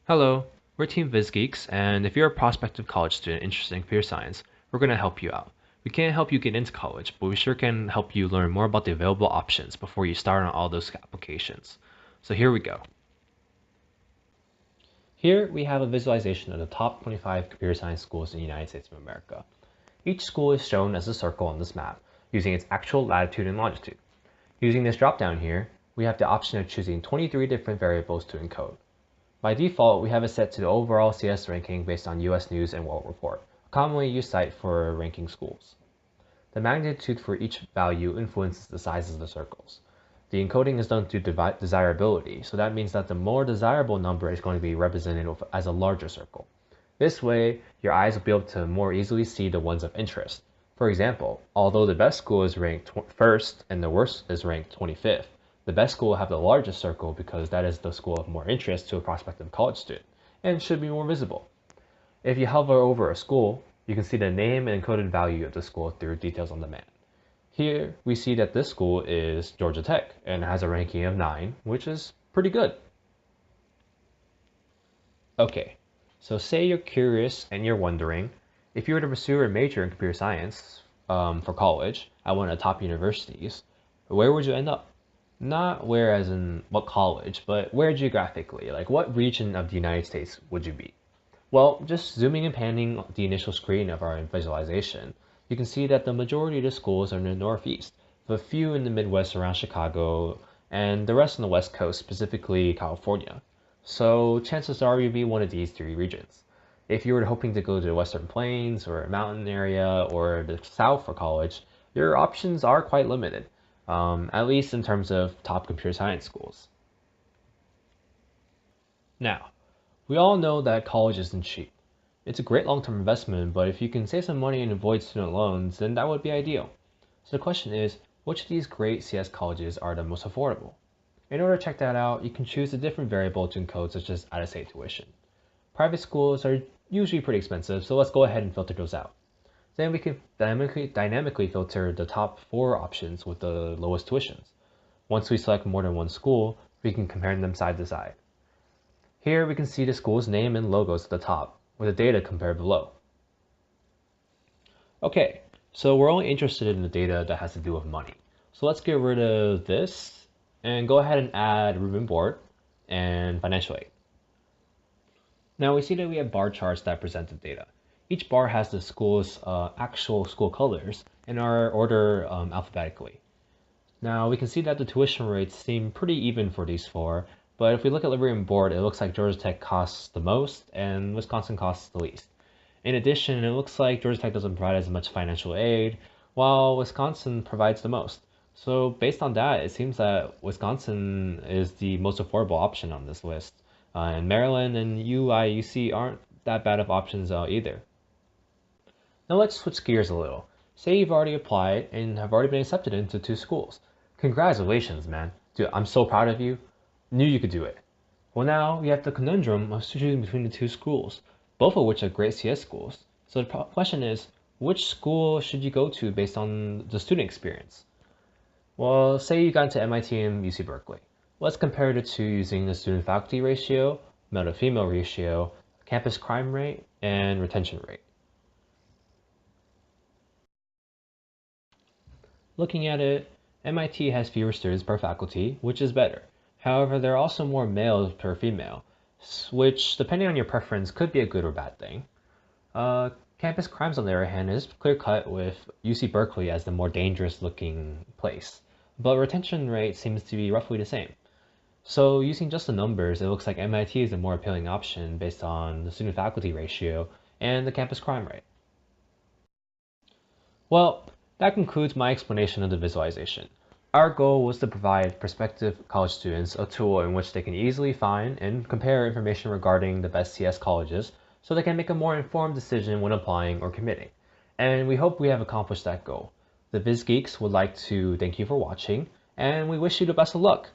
Hello, we're Team VisGeeks, and if you're a prospective college student interested in computer science, we're going to help you out. We can't help you get into college, but we sure can help you learn more about the available options before you start on all those applications. So here we go. Here we have a visualization of the top 25 computer science schools in the United States of America. Each school is shown as a circle on this map, using its actual latitude and longitude. Using this drop-down here, we have the option of choosing 23 different variables to encode. By default, we have it set to the overall CS ranking based on US News and World Report, a commonly used site for ranking schools. The magnitude for each value influences the size of the circles. The encoding is done through desirability, so that means that the more desirable number is going to be represented as a larger circle. This way, your eyes will be able to more easily see the ones of interest. For example, although the best school is ranked first and the worst is ranked 25th, the best school will have the largest circle because that is the school of more interest to a prospective college student and should be more visible. If you hover over a school, you can see the name and encoded value of the school through details on demand. Here, we see that this school is Georgia Tech and has a ranking of 9, which is pretty good. Okay, so say you're curious and you're wondering, if you were to pursue a major in computer science for college at one of the top universities, where would you end up? Not where as in what college, but where geographically, like what region of the United States would you be? Well, just zooming and panning the initial screen of our visualization, you can see that the majority of the schools are in the Northeast, with a few in the Midwest around Chicago, and the rest on the West Coast, specifically California. So chances are you'll be one of these three regions. If you were hoping to go to the Western Plains or a mountain area or the South for college, your options are quite limited. At least in terms of top computer science schools. Now, we all know that college isn't cheap. It's a great long-term investment, but if you can save some money and avoid student loans, then that would be ideal. So the question is, which of these great CS colleges are the most affordable? In order to check that out, you can choose a different variable to encode, such as out-of-state tuition. Private schools are usually pretty expensive, so let's go ahead and filter those out. Then we can dynamically filter the top 4 options with the lowest tuitions. Once we select more than one school, we can compare them side to side. Here we can see the school's name and logos at the top, with the data compared below. Okay, so we're only interested in the data that has to do with money. So let's get rid of this and go ahead and add room and board and financial aid. Now we see that we have bar charts that present the data. Each bar has the school's actual school colors and are ordered alphabetically. Now we can see that the tuition rates seem pretty even for these 4, but if we look at Livery and Board, it looks like Georgia Tech costs the most and Wisconsin costs the least. In addition, it looks like Georgia Tech doesn't provide as much financial aid, while Wisconsin provides the most. So based on that, it seems that Wisconsin is the most affordable option on this list. And Maryland and UIUC aren't that bad of options either. Now let's switch gears a little. Say you've already applied and have already been accepted into 2 schools. Congratulations, man. Dude, I'm so proud of you. Knew you could do it. Well, now we have the conundrum of choosing between the 2 schools, both of which are great CS schools. So the question is, which school should you go to based on the student experience? Well, say you got into MIT and UC Berkeley. Let's compare the 2 using the student-faculty ratio, male-to-female ratio, campus crime rate, and retention rate. Looking at it, MIT has fewer students per faculty, which is better. However, there are also more males per female, which, depending on your preference, could be a good or bad thing. Campus crimes, on the other hand, is clear-cut with UC Berkeley as the more dangerous-looking place, but retention rate seems to be roughly the same. So using just the numbers, it looks like MIT is a more appealing option based on the student-faculty ratio and the campus crime rate. Well, that concludes my explanation of the visualization. Our goal was to provide prospective college students a tool in which they can easily find and compare information regarding the best CS colleges so they can make a more informed decision when applying or committing. And we hope we have accomplished that goal. The VisGeeks would like to thank you for watching, and we wish you the best of luck.